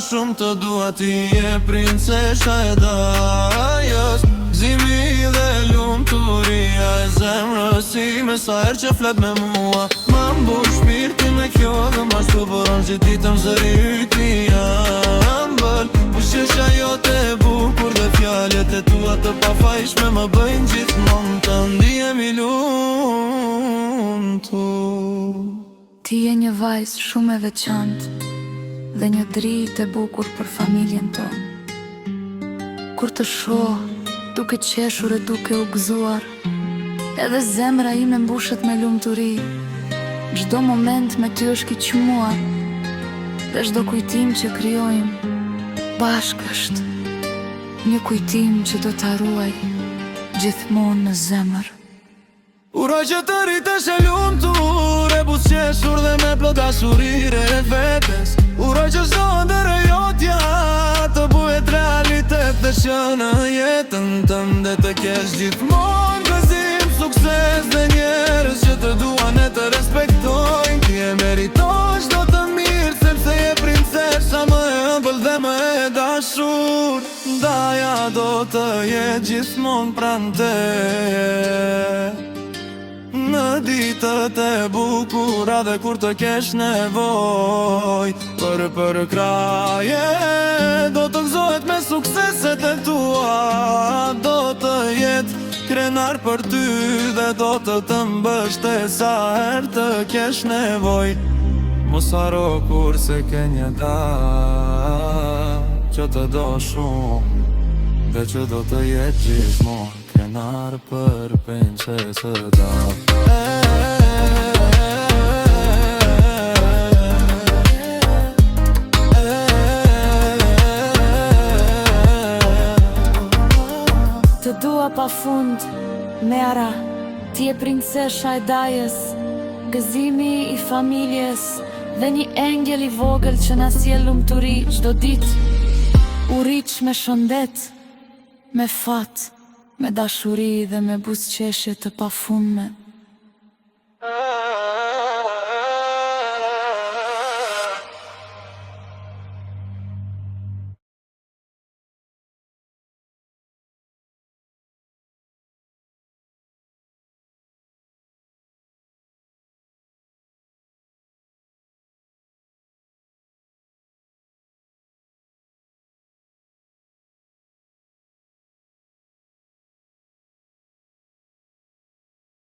shumë të dua, ti je princesha e dajës. Gëzimi dhe lumturia e zemrës time, sa herë që flet me mua ma mbush shpirtin me kjo dhe ma shtuburon që ditëm zëri yti ambël. Po shesha jote e bukur dhe fjallet e tua të pafajshme më bëjnë gjithmonë të ndihem i lumtur. Ti je një vajzë shumë e veçantë dhe një dritë e bukur për familjen tonë. Kur të shoh, duke qeshur e duke u gëzuar, edhe zemra ime mbushet me lumturi. Çdo moment me ty është i qmuar, dhe çdo kujtim që krijojmë bashkë është një kujtim që do ta ruaj gjithmonë në zemër. Uroj që të rritesh e lumtur, e buzëqeshur dhe me plot dashurire e vetes. Uroj që çdo ëndër e jotja të buhet realitet, dhe që në jetën tënde të kesh gjithmonë gëzim, sukses dhe njerëz që të duan e të respektojnë. Ti e meriton çdo të mirë, sepse je princesha më e ëmbël dhe më e dashur. Ndaja do të jetë gjithmonë pranë teje në ditët e bukura dhe kur të kesh nevoj. Për kraje do të gëzohet me sukseset e tua, do të jetë krenar për ty dhe do të mbështet sa herë të kesh nevoj. Mos haro kur se ke një datë që të do shumë dhe që do të jetë gjithmonë krenar për princesë da. Të dua pa fund, Mera, ti je princesha e dajës, gëzimi i familjes dhe një engjël i vogël që na sjell lumturi çdo ditë. U rriç me shëndet, me fat, me dashuri dhe me buzëqeshje të pafundme.